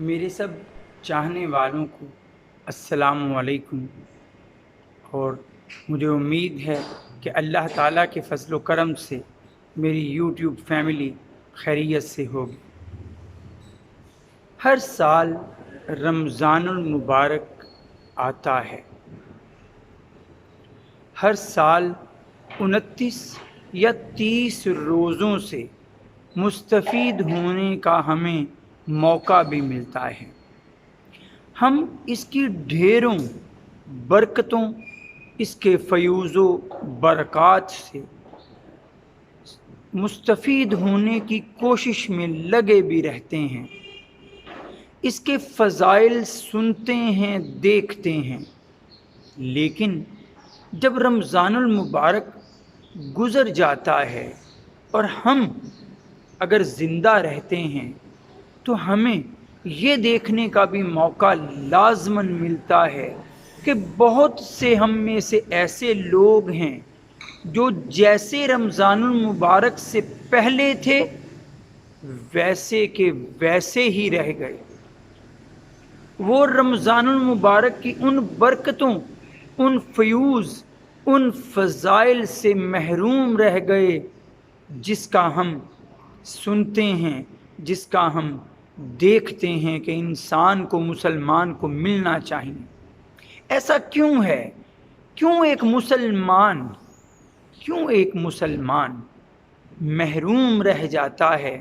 میرے سب چاہنے والوں کو السلام علیکم، اور مجھے امید ہے کہ اللہ تعالیٰ کے فضل و کرم سے میری یوٹیوب فیملی خیریت سے ہوگی۔ ہر سال رمضان المبارک آتا ہے۔ ہر سال 29 یا 30 روزوں سے مستفید ہونے کا ہمیں موقع بھی ملتا ہے۔ ہم اس کی ڈھیروں برکتوں، اس کے فیوز و برکات سے مستفید ہونے کی کوشش میں لگے بھی رہتے ہیں، اس کے فضائل سنتے ہیں، دیکھتے ہیں، لیکن جب رمضان المبارک گزر جاتا ہے اور ہم اگر زندہ رہتے ہیں تو ہمیں یہ دیکھنے کا بھی موقع لازماً ملتا ہے کہ بہت سے ہم میں سے ایسے لوگ ہیں جو جیسے رمضان المبارک سے پہلے تھے ویسے کے ویسے ہی رہ گئے۔ وہ رمضان المبارک کی ان برکتوں، ان فیوز، ان فضائل سے محروم رہ گئے جس کا ہم سنتے ہیں، جس کا ہم دیکھتے ہیں کہ انسان کو، مسلمان کو ملنا چاہیے۔ ایسا کیوں ہے؟ کیوں ایک مسلمان محروم رہ جاتا ہے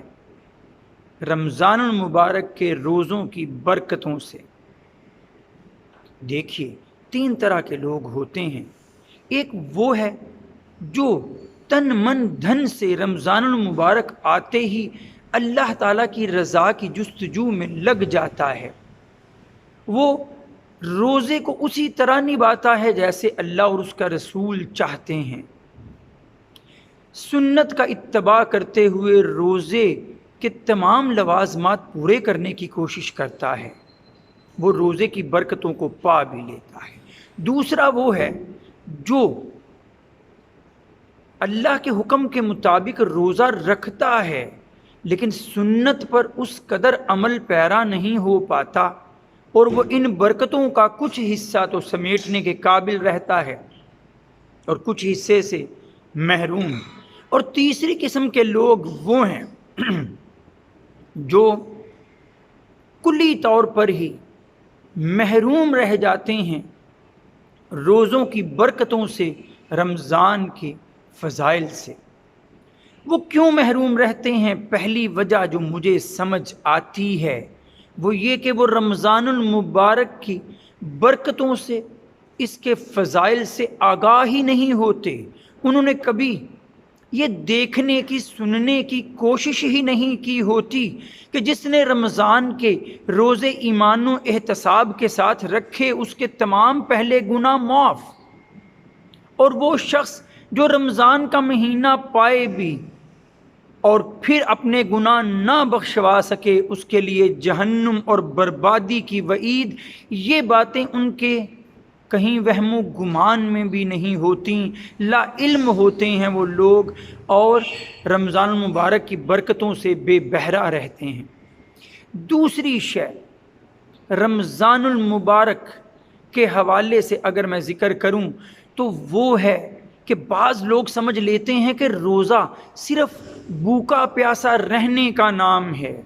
رمضان المبارک کے روزوں کی برکتوں سے؟ دیکھیے، 3 طرح کے لوگ ہوتے ہیں۔ ایک وہ ہے جو تن من دھن سے رمضان المبارک آتے ہی اللہ تعالیٰ کی رضا کی جستجو میں لگ جاتا ہے۔ وہ روزے کو اسی طرح نبھاتا ہے جیسے اللہ اور اس کا رسول چاہتے ہیں، سنت کا اتباع کرتے ہوئے روزے کے تمام لوازمات پورے کرنے کی کوشش کرتا ہے، وہ روزے کی برکتوں کو پا بھی لیتا ہے۔ دوسرا وہ ہے جو اللہ کے حکم کے مطابق روزہ رکھتا ہے لیکن سنت پر اس قدر عمل پیرا نہیں ہو پاتا، اور وہ ان برکتوں کا کچھ حصہ تو سمیٹنے کے قابل رہتا ہے اور کچھ حصے سے محروم۔ اور تیسری قسم کے لوگ وہ ہیں جو کلی طور پر ہی محروم رہ جاتے ہیں روزوں کی برکتوں سے، رمضان کے فضائل سے۔ وہ کیوں محروم رہتے ہیں؟ پہلی وجہ جو مجھے سمجھ آتی ہے وہ یہ کہ وہ رمضان المبارک کی برکتوں سے، اس کے فضائل سے آگاہ ہی نہیں ہوتے۔ انہوں نے کبھی یہ دیکھنے کی، سننے کی کوشش ہی نہیں کی ہوتی کہ جس نے رمضان کے روزے ایمان و احتساب کے ساتھ رکھے اس کے تمام پہلے گناہ معاف، اور وہ شخص جو رمضان کا مہینہ پائے بھی اور پھر اپنے گناہ نہ بخشوا سکے، اس کے لیے جہنم اور بربادی کی وعید۔ یہ باتیں ان کے کہیں وہم و گمان میں بھی نہیں ہوتی، لا علم ہوتے ہیں وہ لوگ، اور رمضان المبارک کی برکتوں سے بے بہرا رہتے ہیں۔ دوسری شے رمضان المبارک کے حوالے سے اگر میں ذکر کروں تو وہ ہے کہ بعض لوگ سمجھ لیتے ہیں کہ روزہ صرف بھوکا پیاسا رہنے کا نام ہے۔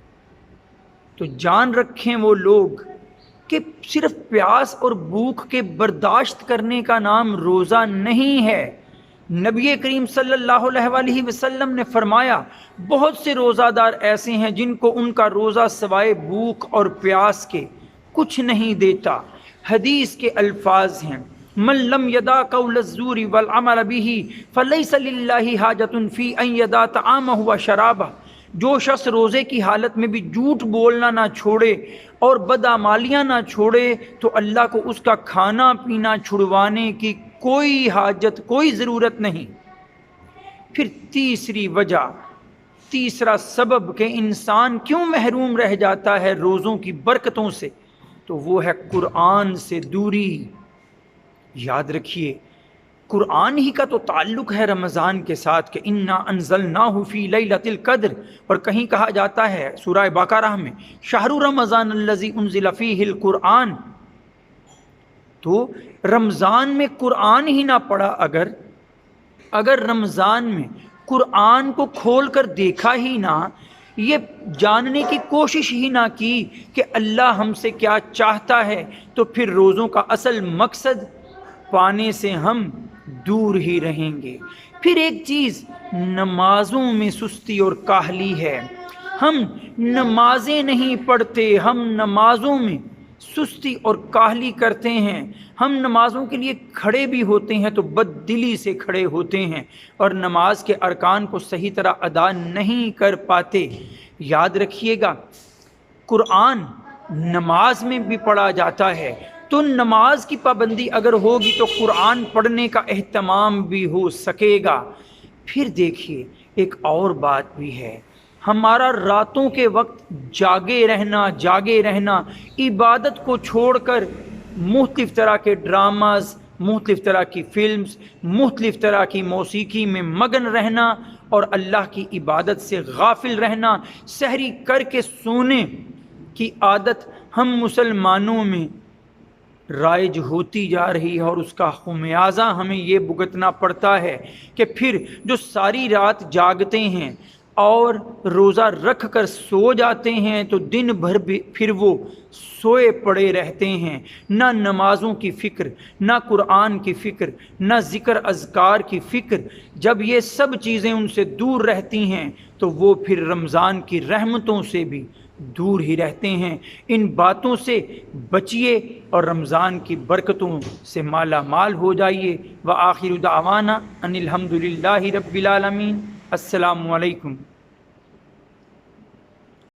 تو جان رکھیں وہ لوگ کہ صرف پیاس اور بھوک کے برداشت کرنے کا نام روزہ نہیں ہے۔ نبی کریم صلی اللہ علیہ وآلہ وسلم نے فرمایا بہت سے روزہ دار ایسے ہیں جن کو ان کا روزہ سوائے بھوک اور پیاس کے کچھ نہیں دیتا۔ حدیث کے الفاظ ہیں، من لم یدع قول الزور والعمل به فلیس للہ حاجۃ فی ان یدع طعامہ وشرابہ۔ جو شخص روزے کی حالت میں بھی جھوٹ بولنا نہ چھوڑے اور بدعمالیاں نہ چھوڑے تو اللہ کو اس کا کھانا پینا چھڑوانے کی کوئی حاجت، کوئی ضرورت نہیں۔ پھر تیسری وجہ، تیسرا سبب کہ انسان کیوں محروم رہ جاتا ہے روزوں کی برکتوں سے، تو وہ ہے قرآن سے دوری۔ یاد رکھیے، قرآن ہی کا تو تعلق ہے رمضان کے ساتھ کہ انا انزلناہ فی لیلۃ القدر، اور کہیں کہا جاتا ہے سورہ بقرہ میں شہر رمضان الذی انزل فیہ القرآن. تو رمضان میں قرآن ہی نہ پڑھا، اگر رمضان میں قرآن کو کھول کر دیکھا ہی نہ، یہ جاننے کی کوشش ہی نہ کی کہ اللہ ہم سے کیا چاہتا ہے، تو پھر روزوں کا اصل مقصد پانے سے ہم دور ہی رہیں گے. پھر ایک چیز نمازوں میں سستی اور کاہلی ہے. ہم نمازیں نہیں پڑھتے، ہم نمازوں میں سستی اور کاہلی کرتے ہیں. ہم نمازوں کے لیے کھڑے بھی ہوتے ہیں تو بد دلی سے کھڑے ہوتے ہیں اور نماز کے ارکان کو صحیح طرح ادا نہیں کر پاتے. یاد رکھیے گا قرآن نماز میں بھی پڑھا جاتا ہے، تو نماز کی پابندی اگر ہوگی تو قرآن پڑھنے کا اہتمام بھی ہو سکے گا. پھر دیکھیے ایک اور بات بھی ہے، ہمارا راتوں کے وقت جاگے رہنا عبادت کو چھوڑ کر مختلف طرح کے ڈراماز، مختلف طرح کی فلمز، مختلف طرح کی موسیقی میں مگن رہنا اور اللہ کی عبادت سے غافل رہنا، سحری کر کے سونے کی عادت ہم مسلمانوں میں رائج ہوتی جا رہی ہے، اور اس کا خمیازہ ہمیں یہ بھگتنا پڑتا ہے کہ پھر جو ساری رات جاگتے ہیں اور روزہ رکھ کر سو جاتے ہیں تو دن بھر بھی پھر وہ سوئے پڑے رہتے ہیں. نہ نمازوں کی فکر، نہ قرآن کی فکر، نہ ذکر اذکار کی فکر. جب یہ سب چیزیں ان سے دور رہتی ہیں تو وہ پھر رمضان کی رحمتوں سے بھی دور ہی رہتے ہیں. ان باتوں سے بچیے اور رمضان کی برکتوں سے مالا مال ہو جائیے. وآخر دعوانا ان الحمد للہ رب العالمین. السلام علیکم.